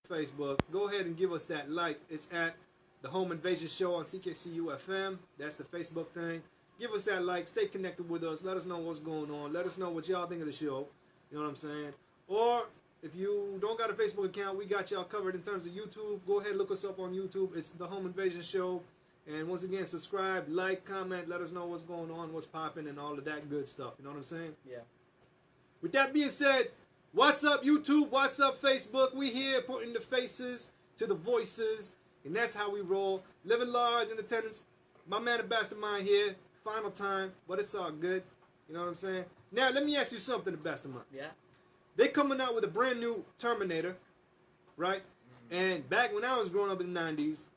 Facebook, go ahead and give us that like. It's at the Home Invasion Show on CKCU FM. That's the Facebook thing. Give us that like. Stay connected with us. Let us know what's going on. Let us know what y'all think of the show. You know what I'm saying? Or if you don't got a Facebook account, we got y'all covered in terms of YouTube. Go ahead and look us up on YouTube. It's the Home Invasion Show. And once again, subscribe, like, comment, let us know what's going on, what's popping, and all of that good stuff. You know what I'm saying? Yeah. With that being said, what's up, YouTube? What's up, Facebook? We here putting the faces to the voices, and that's how we roll. Livin Large in attendance. My man, Abbastermind here. Final time, but it's all good. You know what I'm saying? Now, let me ask you something, Abbastermind. Yeah. They coming out with a brand new Terminator, right? And back when I was growing up in the 90s,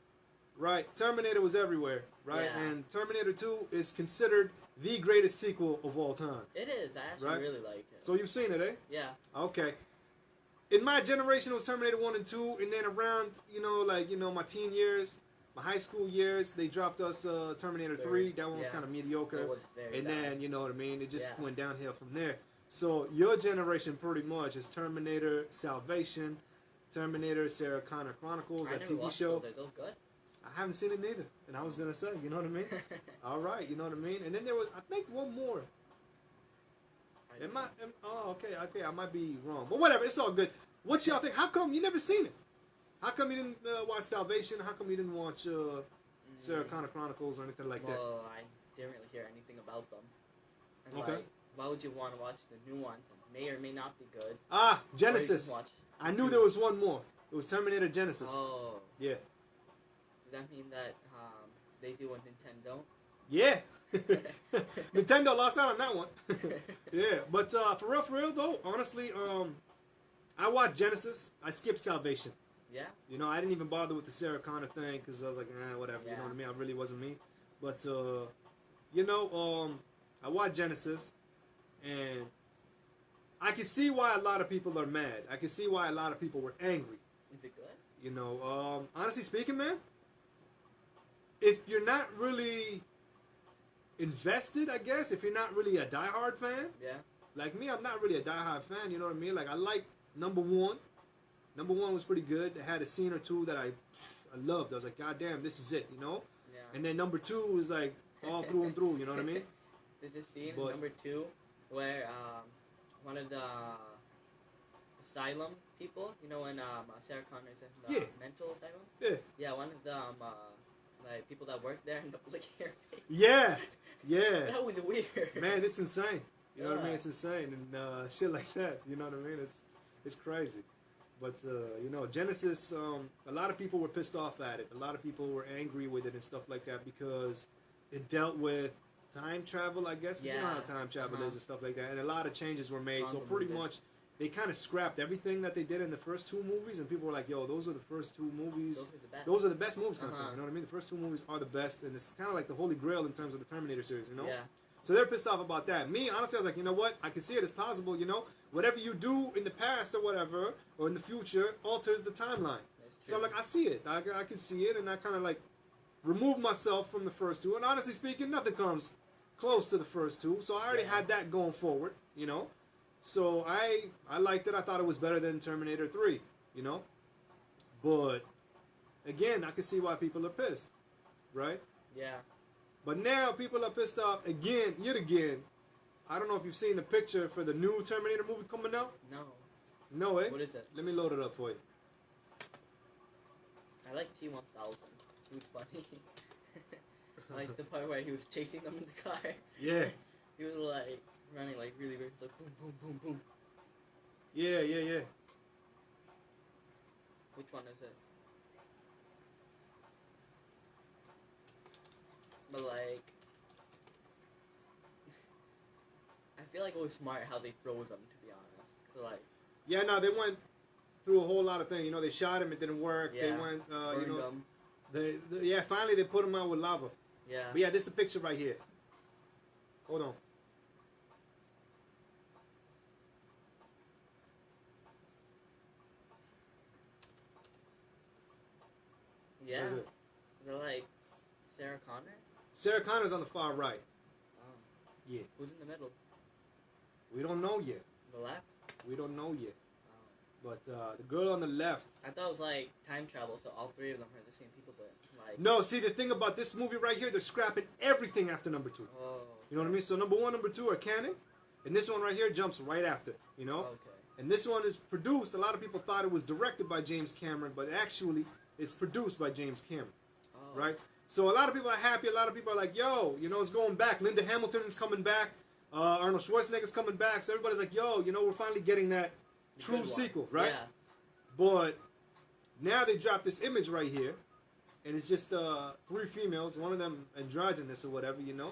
right, Terminator was everywhere, right? Yeah. And Terminator 2 is considered the greatest sequel of all time. It is. I actually Right? really like it. So you've seen it, eh? Yeah. Okay. In my generation, it was Terminator 1 and 2, and then around, my teen years, my high school years, they dropped us Terminator 3. That one was kind of mediocre. It was very and bad. then, you know what I mean? It just Yeah. went downhill from there. So your generation pretty much is Terminator Salvation, Terminator Sarah Connor Chronicles, I that never TV watched show. those. Are those good? I haven't seen it neither. And I was going to say, you know what I mean? All right, you know what I mean? And then there was, I think, one more. Okay, I might be wrong. But whatever, it's all good. What y'all think? How come you never seen it? How come you didn't watch Salvation? How come you didn't watch Sarah Connor Chronicles or anything like that? Well, I didn't really hear anything about them. And Okay. like, why would you want to watch the new ones? It may or may not be good. Ah, Or you Genesis. just watch I knew there was one more. It was Terminator Genesis. Oh. Yeah. Does that mean that they do a Nintendo? Yeah. Nintendo lost out on that one. Yeah, but for real though, honestly, I watched Genesis. I skipped Salvation. Yeah. You know, I didn't even bother with the Sarah Connor thing because I was like, whatever. You know what I mean? I really wasn't me. But I watched Genesis, and I can see why a lot of people are mad. I can see why a lot of people were angry. Is it good? You know, honestly speaking, man, if you're not really invested, I guess, if you're not really a diehard fan, Yeah. like me, I'm not really a diehard fan, you know what I mean? Like, I like number one. Number one was pretty good. It had a scene or two that I loved. I was like, God damn, this is it, you know? Yeah. And then number two was like all through and through, you know what I mean? There's a scene But- in number 2 where one of the asylum people, you know, when Sarah Connor is in the Yeah. mental asylum? Yeah. Yeah, one of the like people that work there end up licking her face. Yeah. Yeah. That was weird. Man, it's insane. You know what I mean? Yeah. It's insane. And shit like that, you know what I mean? It's crazy. But, Genesis, a lot of people were pissed off at it. A lot of people were angry with it and stuff like that because it dealt with time travel, I guess. 'Cause you know how time travel is and stuff like that. And a lot of changes were made. So pretty much they kind of scrapped everything that they did in the first two movies. And people were like, yo, those are the first two movies. Those are the best. Those are the best movies kind of thing. You know what I mean? The first two movies are the best. And it's kind of like the holy grail in terms of the Terminator series, you know? Yeah. So they're pissed off about that. Me, honestly, I was like, you know what? I can see it as possible, you know? Whatever you do in the past or whatever, or in the future, alters the timeline. So I'm like, I see it. I can see it, and I kind of like remove myself from the first two. And honestly speaking, nothing comes close to the first two. So I already had that going forward, you know? So I liked it. I thought it was better than Terminator 3, you know? But, again, I can see why people are pissed, right? Yeah. But now people are pissed off again, yet again. I don't know if you've seen the picture for the new Terminator movie coming out. No. No, eh? What is it? Let me load it up for you. I like T-1000. He was funny. I like the part where he was chasing them in the car. Yeah. He was like running like really weird. It's like boom, boom, boom, boom. Yeah. Which one is it? But like, I feel like it was smart how they froze him, to be honest. 'Cause, like, Yeah, no, they went through a whole lot of things. You know, they shot him, it didn't work. They Yeah. went, burned him. finally they put him out with lava. Yeah. But yeah, this is the picture right here. Hold on. Yeah. What is it? They're like Sarah Connor. Sarah Connor's on the far right. Oh. Yeah. Who's in the middle? We don't know yet. The left. We don't know yet. Oh. But the girl on the left. I thought it was like time travel, so all three of them are the same people, but like. No, see the thing about this movie right here, they're scrapping everything after number 2. Oh. Okay. You know what I mean? So number 1, number 2 are canon, and this one right here jumps right after. You know. Okay. And this one is produced. A lot of people thought it was directed by James Cameron, but actually it's produced by James Cameron. Oh. Right? So a lot of people are happy. A lot of people are like, yo, you know, it's going back. Linda Hamilton's coming back. Arnold Schwarzenegger's coming back. So everybody's like, yo, you know, we're finally getting that true sequel, right? Yeah. But now they dropped this image right here, and it's just 3 females, one of them androgynous or whatever, you know?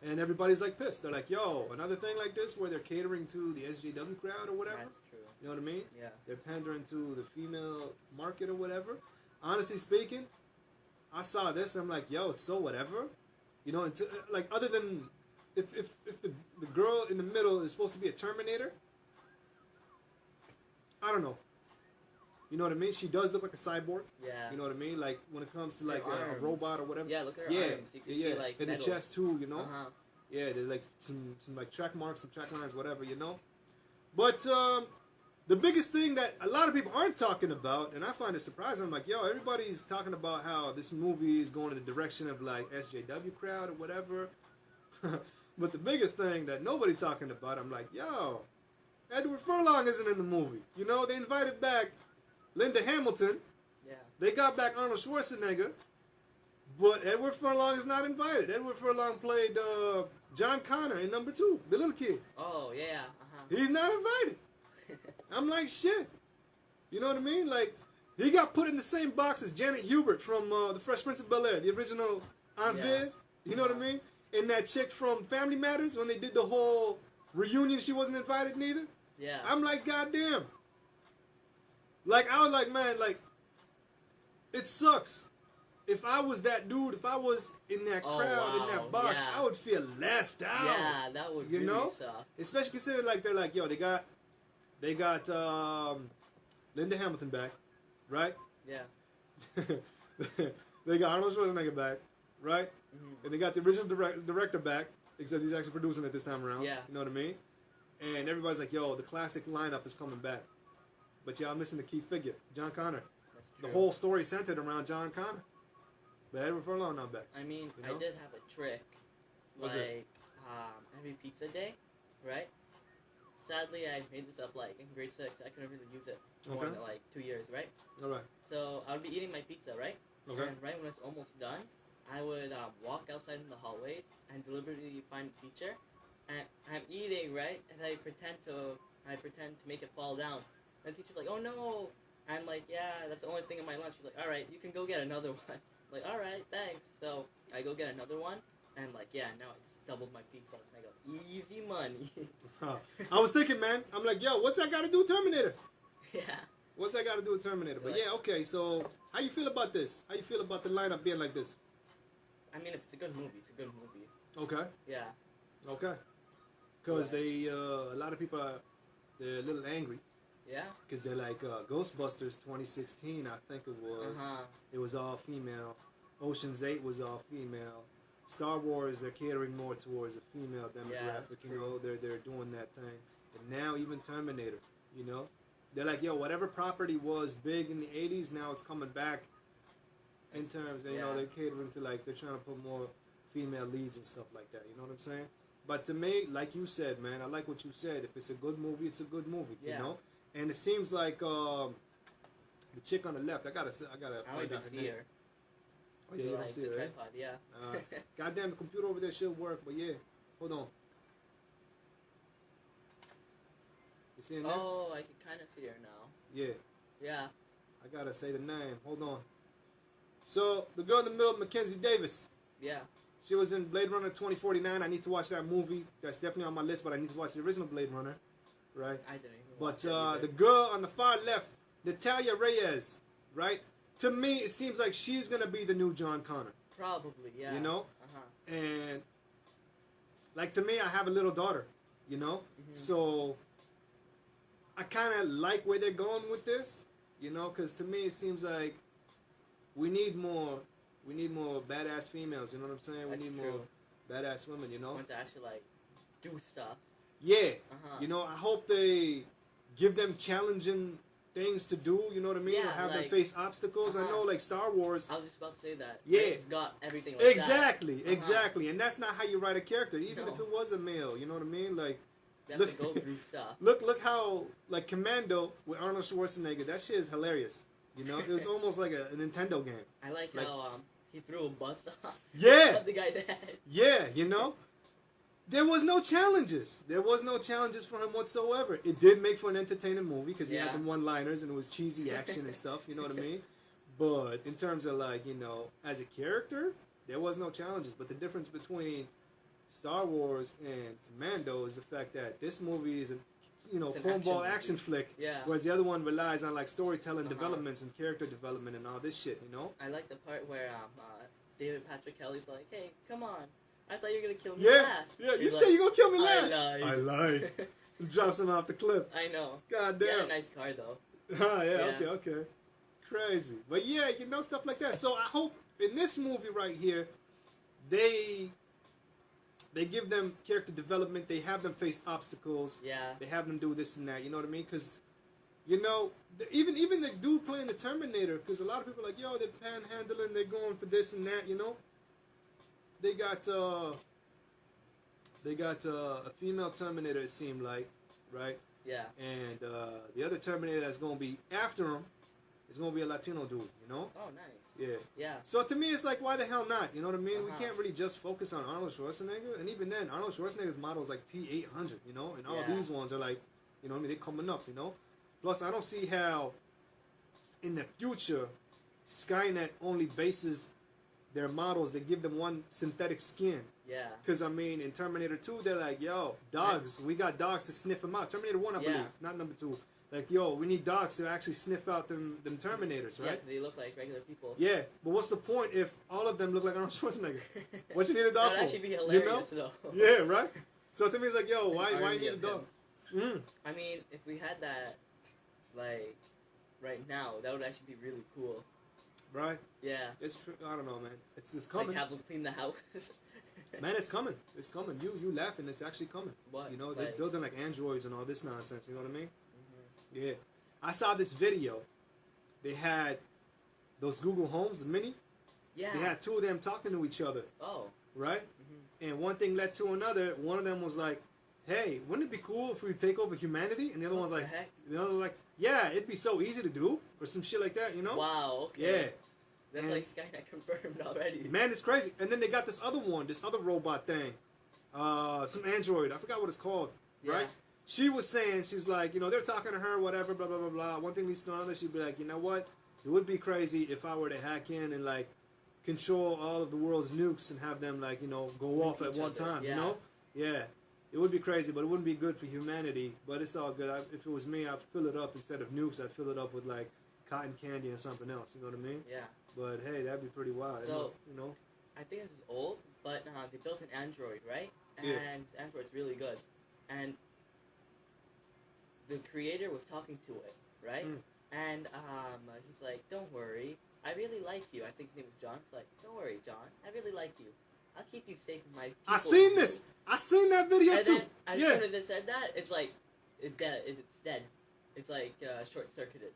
And everybody's like pissed. They're like, yo, another thing like this where they're catering to the SJW crowd or whatever. That's true. You know what I mean? Yeah. They're pandering to the female market or whatever. Honestly speaking, I saw this, I'm like, yo, it's so whatever. You know, like other than if the girl in the middle is supposed to be a Terminator, I don't know. You know what I mean? She does look like a cyborg. Yeah. You know what I mean? Like when it comes to like a robot or whatever. Yeah, look at her arms. You can see like in metal. the chest too. You know. Uh-huh. Yeah, there's like some like track marks, some track lines, whatever. You know. But the biggest thing that a lot of people aren't talking about, and I find it surprising, I'm like, yo, everybody's talking about how this movie is going in the direction of like SJW crowd or whatever. But the biggest thing that nobody talking about, I'm like, yo, Edward Furlong isn't in the movie. You know, they invited back Linda Hamilton. Yeah. They got back Arnold Schwarzenegger. But Edward Furlong is not invited. Edward Furlong played John Connor in number 2, the little kid. Oh, yeah. Uh-huh. He's not invited. I'm like, shit. You know what I mean? Like, he got put in the same box as Janet Hubert from The Fresh Prince of Bel-Air, the original Aunt Viv. You know what I mean? And that chick from Family Matters, when they did the whole reunion, she wasn't invited neither. Yeah. I'm like, goddamn. Like, I was like, man, like, it sucks. If I was that dude, if I was in that crowd, in that box, I would feel left out. Yeah, that would really suck. Especially considering, like, they're like, yo, they got Linda Hamilton back, right? Yeah. They got Arnold Schwarzenegger back, right? Mm-hmm. And they got the original director back, except he's actually producing it this time around. Yeah. You know what I mean? And everybody's like, yo, the classic lineup is coming back. But y'all missing the key figure, John Connor. That's true. The whole story centered around John Connor. But Edward Furlong not back. I mean, you know? I did have a trick. What's like, every pizza day, right? Sadly, I made this up, like, in grade 6. I couldn't really use it more than, like, 2 years, right? Alright. So, I would be eating my pizza, right? Okay. And right when it's almost done, I would walk outside in the hallways and deliberately find a teacher. And I'm eating, right? And I pretend to make it fall down. And the teacher's like, oh no! I'm like, yeah, that's the only thing in my lunch. She's like, alright, you can go get another one. I'm like, alright, thanks. So, I go get another one. And like, yeah, now I just doubled my pizza. So I go, easy money. I was thinking, man, I'm like, yo, what's that got to do with Terminator? Yeah. What's that got to do with Terminator? But Like, yeah, okay, so how you feel about this? How you feel about the lineup being like this? I mean, if it's a good movie, it's a good movie. Okay. Yeah. Okay. Because they, a lot of people are, they're a little angry. Yeah? Because they're like, Ghostbusters 2016, I think it was. It was all female. Ocean's 8 was all female. Star Wars, they're catering more towards a female demographic, you know. They're doing that thing. And now even Terminator, you know. They're like, yo, whatever property was big in the 80s, now it's coming back in terms, you know, they're catering to, like, they're trying to put more female leads and stuff like that, you know what I'm saying? But to me, like you said, man, I like what you said. If it's a good movie, it's a good movie, you know? And it seems like the chick on the left, I gotta I don't even see her. Oh, yeah, you don't see her, right? Tripod, yeah. Goddamn, the computer over there should work, but yeah. Hold on. You seeing that? Oh, I can kind of see her now. Yeah. Yeah. I gotta say the name. Hold on. So, the girl in the middle, Mackenzie Davis. Yeah. She was in Blade Runner 2049. I need to watch that movie. That's definitely on my list, but I need to watch the original Blade Runner. Right? I didn't even But watch it either. the girl on the far left, Natalia Reyes, right? To me, it seems like she's going to be the new John Connor. Probably, yeah. You know? Uh-huh. And, like, to me, I have a little daughter, you know? Mm-hmm. So, I kind of like where they're going with this, you know? Because to me, it seems like we need more badass females, you know what I'm saying? That's we need true. more badass women, you know? Want to actually, like, do stuff. Yeah. Uh-huh. You know, I hope they give them challenging things to do, you know what I mean? Yeah, or have them like- face obstacles. I know, like Star Wars. I was just about to say that. Yeah. It's got everything like Exactly, that. exactly. And that's not how you write a character, even No. if it was a male, you know what I mean? Like, You have to go through stuff. look how, like, Commando with Arnold Schwarzenegger, that shit is hilarious. You know? It was almost like a Nintendo game. I like how he threw a bus off Yeah! the guy's head. Yeah, you know? There was no challenges. There was no challenges for him whatsoever. It did make for an entertaining movie because he had Yeah. them one-liners and it was cheesy action and stuff, you know what I mean? But in terms of, like, you know, as a character, there was no challenges. But the difference between Star Wars and Commando is the fact that this movie is a, you know, It's an cornball action action movie. flick, Yeah. whereas the other one relies on, like, storytelling Uh-huh. developments and character development and all this shit, you know? I like the part where David Patrick Kelly's like, "Hey, come on! I thought you were gonna kill me Yeah, last." yeah. You He's say like, you're gonna kill me "I last. lied." I lied. Drops him off the cliff. I know. God He had damn. a nice car though. Ah, yeah, Yeah. okay. Crazy. But yeah, you know, stuff like that. So I hope in this movie right here, they give them character development. They have them face obstacles. Yeah. They have them do this and that. You know what I mean? Because, you know, even the dude playing the Terminator, because a lot of people are like, yo, they're panhandling, they're going for this and that, you know? They got a female Terminator, it seemed like, right? Yeah. And the other Terminator that's going to be after him is going to be a Latino dude, you know? Oh, nice. Yeah. Yeah. So to me, it's like, why the hell not? You know what I mean? We Uh-huh. can't really just focus on Arnold Schwarzenegger. And even then, Arnold Schwarzenegger's model is like T800, you know? And all Yeah. these ones are like, you know what I mean? They're coming up, you know? Plus, I don't see how in the future, Skynet only bases their models, they give them one synthetic skin. Yeah. Because, I mean, in Terminator 2, they're like, yo, dogs, we got dogs to sniff them out. Terminator 1, I Yeah. believe, not number 2. Like, yo, we need dogs to actually sniff out them Terminators, Yeah, right? 'cause they look like regular people. Yeah, but what's the point if all of them look like Arnold Schwarzenegger? What you need a dog That'd for? actually be You hilarious, know? though. Yeah, right? So to me, it's like, yo, An why army you need a of dog? I mean, if we had that, like, right now, that would actually be really cool. Right? Yeah. It's I don't know, man. It's coming. Like, have them clean the house. Man, it's coming. It's coming. You laughing? It's actually coming. What? You know, they're Like- building like androids and all this nonsense. You know what I mean? Mhm. Yeah. I saw this video. They had those Google Homes, the Mini. Yeah. They had two of them talking to each other, Oh. right? Mhm. And one thing led to another. One of them was like, "Hey, wouldn't it be cool if we take over humanity?" And the other What one's the like, heck? "The other was like, yeah, it'd be so easy to do," or some shit like that. You know? Wow. Okay. Yeah. That's And- like Skynet confirmed already. Man, it's crazy. And then they got this other one, this other robot thing, some android. I forgot what it's called. Right? Yeah. She was saying, she's like, you know, they're talking to her, whatever, blah blah blah blah. One thing leads to another. She'd be like, you know what? It would be crazy if I were to hack in and like control all of the world's nukes and have them like, you know, go Nuke off at each one other, time. yeah. You know? Yeah. It would be crazy, but it wouldn't be good for humanity. But it's all good. If it was me, I'd fill it up instead of nukes. I'd fill it up with like cotton candy and something else. You know what I mean? Yeah. But hey, that'd be pretty wild. So- you know? I think this is old, but they built an Android, right? Yeah. And Android's really good. And the creator was talking to it, right? Mm. And he's like, "Don't worry, I really like you." I think his name was John. He's like, "Don't worry, John, I really like you. I'll keep you safe from my people." I seen this. I seen that video And too. then as Yeah. soon as it said that, it's like it's dead. It's dead. It's like short circuited.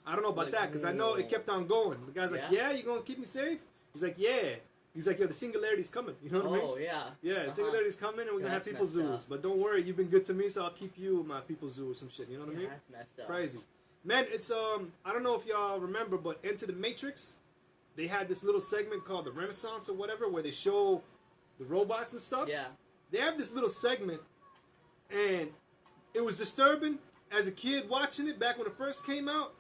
I don't know about Like, that because I know it kept on going. The guy's like, Yeah? "Yeah, you gonna keep me safe?" He's like, "Yeah." He's like, "Yo, the Singularity's coming." You know what I mean? Oh yeah. Yeah, the Uh-huh. Singularity's coming, and we're gonna have That's people messed zoos. up. But don't worry, you've been good to me, so I'll keep you my people zoo or some shit. You know what I Yeah, mean? that's messed up. Crazy, man. It's I don't know if y'all remember, but Into the Matrix, they had this little segment called the Renaissance or whatever, where they show the robots and stuff. Yeah. They have this little segment, and it was disturbing as a kid watching it back when it first came out,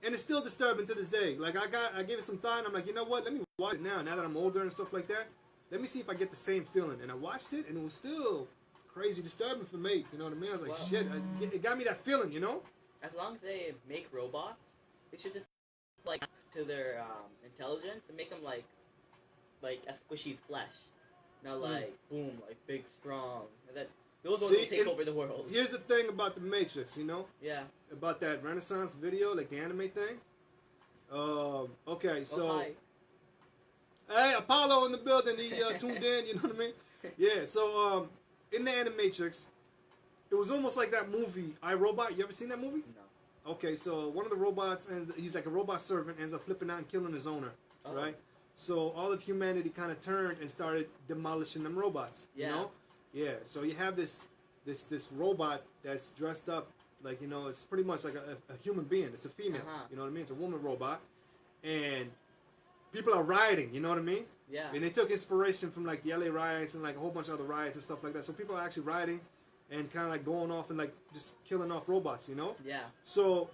and it's still disturbing to this day. Like I gave it some thought, and I'm like, you know what? Let me watch it now. Now that I'm older and stuff like that, let me see if I get the same feeling. And I watched it, and it was still crazy disturbing for me. You know what I mean? I was like, Well- shit, it got me that feeling, you know? As long as they make robots, they should just like to their intelligence and make them like a squishy flesh. Not like boom, like big, strong. And that those ones See, will take over the world. Here's the thing about the Matrix, you know, Yeah. about that Renaissance video, like the anime thing. Okay, so. Oh, hi. Hey, Apollo in the building. He tuned in. You know what I mean? Yeah. So, in the Animatrix, it was almost like that movie, I, Robot. You ever seen that movie? No. Okay, so one of the robots, and he's like a robot servant, ends up flipping out and killing his owner, right? So all of humanity kind of turned and started demolishing them robots. Yeah. You know? Yeah. So you have this robot that's dressed up like, you know, it's pretty much like a human being. It's a female. You know what I mean? It's a woman robot, and people are rioting. You know what I mean? Yeah. And they took inspiration from like the LA riots and like a whole bunch of other riots and stuff like that. So people are actually rioting and kind of like going off and like just killing off robots. You know? Yeah. So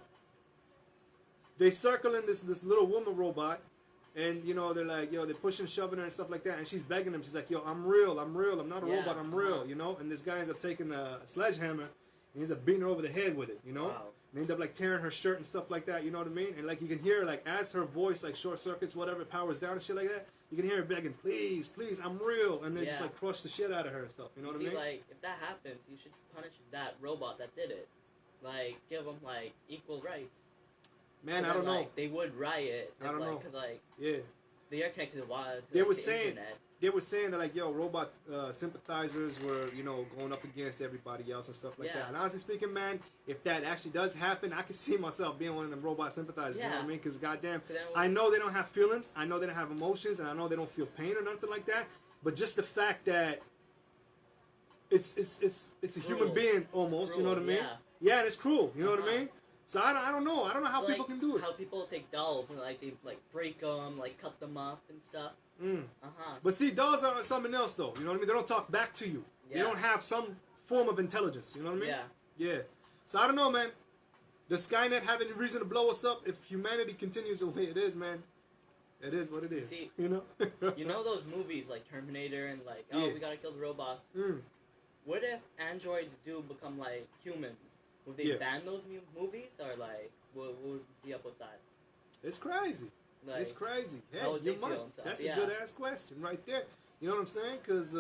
they circling this little woman robot. And, you know, they're like, yo, they're pushing, shoving her and stuff like that. And she's begging them. She's like, yo, I'm real. I'm not a robot. I'm real, you know. And this guy ends up taking a sledgehammer and he ends up beating her over the head with it, you know. Wow. And they end up, like, tearing her shirt and stuff like that, you know what I mean? And, like, you can hear, like, as her voice, like, short circuits, whatever, powers down and shit like that, you can hear her begging, please, please, I'm real. And they just, like, crush the shit out of her and stuff, you know what I mean? like, if that happens, you should punish that robot that did it. Like, give them, like, equal rights. Man, I don't know. Like, they would riot. I don't know. Because, like, yeah. They are connected to the They were the saying internet. They were saying that, like, yo, robot sympathizers were, you know, going up against everybody else and stuff like that. And honestly speaking, man, if that actually does happen, I can see myself being one of them robot sympathizers. You know what I mean? Because goddamn, I know they don't have feelings, I know they don't have emotions, and I know they don't feel pain or nothing like that. But just the fact that it's a human being almost, you know what I mean? Yeah, and it's cruel. You know what I mean? So I don't know. I don't know how people can do it. How people take dolls and like they like break them, like cut them up and stuff. But see, dolls are something else though. You know what I mean? They don't talk back to you. They don't have some form of intelligence. You know what I mean? Yeah. So I don't know, man. Does Skynet have any reason to blow us up if humanity continues the way it is, man? It is what it is. See, you know? You know those movies like Terminator and like, we gotta kill the robots. What if androids do become like humans? Would they ban those movies, or like, what would be up with that? It's crazy. Like, it's crazy. Hey, how would you they might. feel and stuff? That's a good ass question right there. You know what I'm saying? Because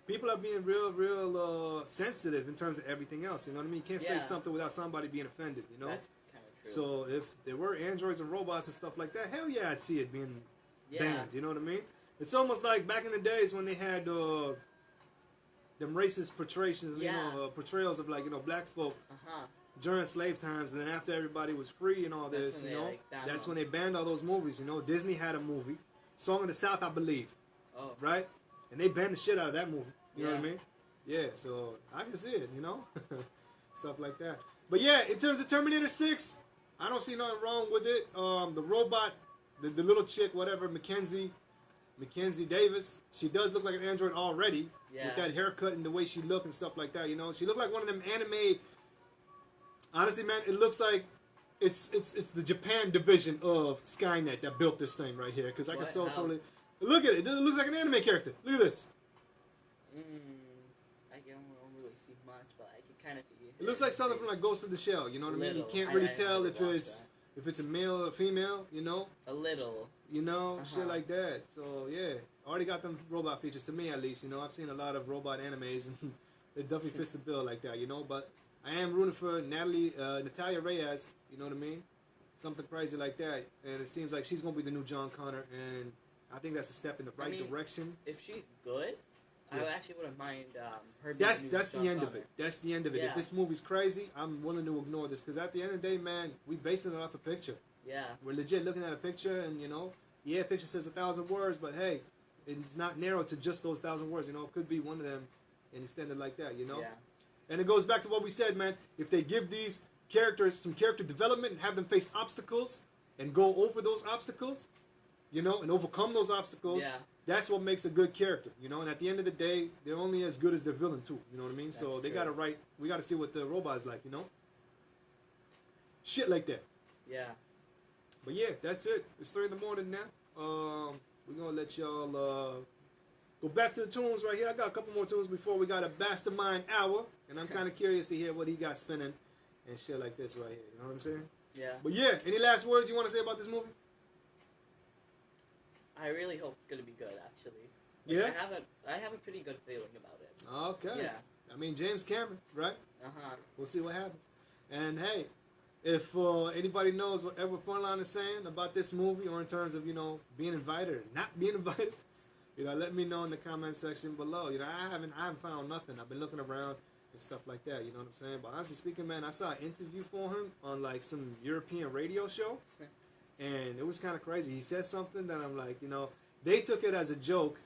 people are being real sensitive in terms of everything else. You know what I mean? You can't say something without somebody being offended. You know? That's kind of true. So if there were androids or robots and stuff like that, hell yeah, I'd see it being banned. You know what I mean? It's almost like back in the days when they had them racist portrayals, you know, portrayals of, like, you know, black folk during slave times, and then after everybody was free and all this, you know, that's when they banned all those movies. You know, Disney had a movie, Song of the South, I believe, right? And they banned the shit out of that movie. You know what I mean? Yeah, so I can see it, you know, stuff like that. But yeah, in terms of Terminator 6, I don't see nothing wrong with it. The robot, the little chick, whatever, Mackenzie Davis, she does look like an android already with that haircut and the way she looked and stuff like that. You know, she looked like one of them anime. Honestly, man, it looks like it's the Japan division of Skynet that built this thing right here. Because I can so totally look at it. It looks like an anime character. Look at this. I don't really see much, but I can kind of see it. It looks like something from like Ghost in the Shell. You know what I mean? You can't really tell if it's a male or female. You know, a little. You know, shit like that. So yeah, already got them robot features to me at least. You know, I've seen a lot of robot animes and it definitely fits the bill like that. You know, but I am rooting for Natalia Reyes. You know what I mean? Something crazy like that, and it seems like she's gonna be the new John Connor, and I think that's a step in the right direction. If she's good, I actually wouldn't mind her. That's the end of it. That's the end of it. If this movie's crazy, I'm willing to ignore this because at the end of the day, man, we basing it off a picture. Yeah. We're legit looking at a picture, and you know, a picture says 1,000 words, but hey, it's not narrowed to just those 1,000 words. You know, it could be one of them and extended like that. You know. Yeah. And it goes back to what we said, man. If they give these characters some character development and have them face obstacles and go over those obstacles, you know, and overcome those obstacles, that's what makes a good character, you know. And at the end of the day, they're only as good as their villain too. You know what I mean? That's so they gotta write. We gotta see what the robot's like, you know. Shit like that. Yeah. But yeah, that's it. It's 3 in the morning now. We're gonna let y'all go back to the tunes right here. I got a couple more tunes before we got a Abbastermind hour, and I'm kind of curious to hear what he got spinning and shit like this right here. You know what I'm saying? Yeah. But yeah, any last words you want to say about this movie? I really hope it's gonna be good, actually. Like, I have a pretty good feeling about it. Okay. Yeah. I mean, James Cameron, right? We'll see what happens. And hey, if anybody knows whatever Funline is saying about this movie, or in terms of, you know, being invited or not being invited, you know, let me know in the comment section below. You know, I haven't found nothing. I've been looking around, and stuff like that. You know what I'm saying? But honestly speaking, man, I saw an interview for him on like some European radio show, and it was kind of crazy. He said something that I'm like, you know, they took it as a joke,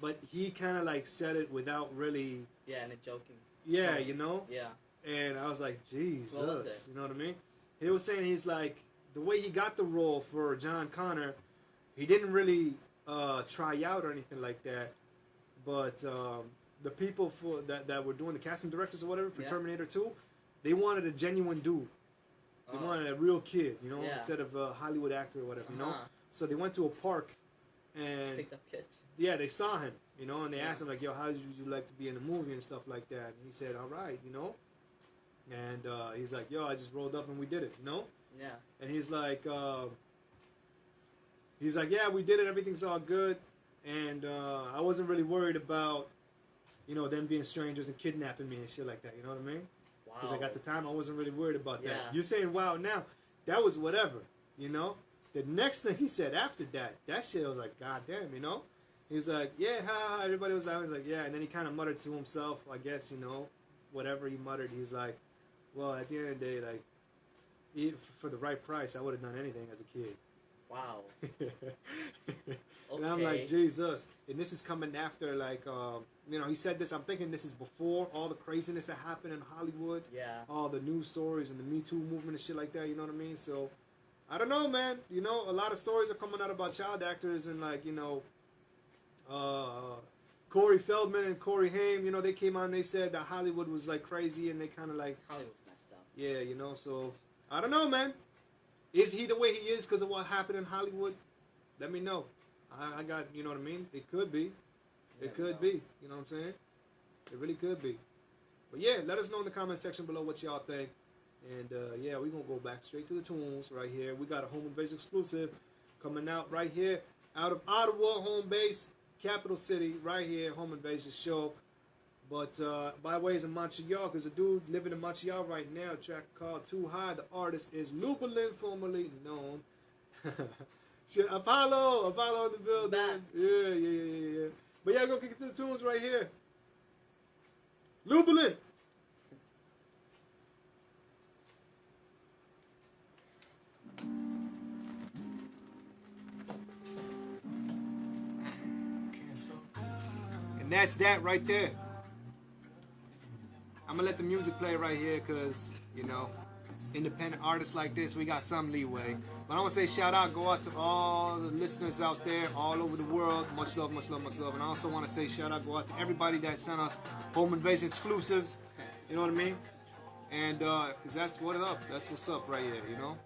but he kind of like said it without really. Yeah, and a joking. Yeah, you know. Yeah. And I was like, Jesus, What was it? you know what I mean? He was saying he's like the way he got the role for John Connor, he didn't really try out or anything like that, but the people for that were doing the casting directors or whatever for Terminator 2, they wanted a genuine dude. They wanted a real kid, you know, instead of a Hollywood actor or whatever, you know. So they went to a park and picked up kids. Yeah, they saw him, you know, and they asked him like, "Yo, how would you like to be in a movie and stuff like that?" And he said, "All right, you know." And he's like, "Yo, I just rolled up and we did it, you know." Yeah. And he's like, "Yeah, we did it. Everything's all good." And I wasn't really worried about, you know, them being strangers and kidnapping me and shit like that. You know what I mean? Because like at the time I wasn't really worried about that. You're saying wow now, that was whatever, you know. The next thing he said after that shit I was like, God damn, you know. He's like, yeah, ha, everybody was laughing. He's like, yeah, and then he kind of muttered to himself, I guess, you know, whatever he muttered. He's like, well, at the end of the day, like, for the right price, I would have done anything as a kid. Wow. And I'm like, Jesus. And this is coming after, like, you know, he said this. I'm thinking this is before all the craziness that happened in Hollywood. Yeah. All the news stories and the Me Too movement and shit like that. You know what I mean? So, I don't know, man. You know, a lot of stories are coming out about child actors and, like, you know, Corey Feldman and Corey Haim. You know, they came on. They said that Hollywood was like crazy, and they kind of like Hollywood's messed up. Yeah, you know. So I don't know, man. Is he the way he is because of what happened in Hollywood? Let me know. I got, you know what I mean? It could be. It could be. You know what I'm saying? It really could be. But yeah, let us know in the comment section below what y'all think. And yeah, we're going to go back straight to the tunes right here. We got a home base exclusive coming out right here out of Ottawa, home base, capital city, right here, home invasion show. But by ways of Montreal, because a dude living in Montreal right now, a track called Too High. The artist is Lubalin, formerly known. Shit, Apollo in the building. Back. Yeah. But yeah, go kick it to the tunes right here. Lubalin. And that's that right there. I'm gonna let the music play right here because, you know, independent artists like this, we got some leeway. But I want to say shout out, go out to all the listeners out there all over the world. Much love, much love, much love. And I also want to say shout out, go out to everybody that sent us home invasion exclusives. You know what I mean? And because that's what up. That's what's up right here, you know?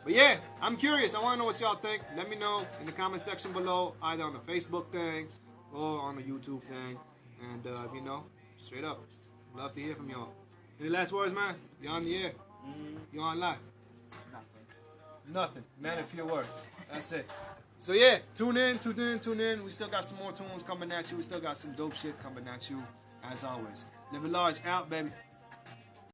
But yeah, I'm curious. I want to know what y'all think. Let me know in the comment section below, either on the Facebook thing or on the YouTube thing. And, you know, straight up. Love to hear from y'all. Any last words, man? You're on the air. You're on live. Nothing. Man, a few words. That's it. So yeah, tune in. We still got some more tunes coming at you. We still got some dope shit coming at you, as always. Livin Large out, baby.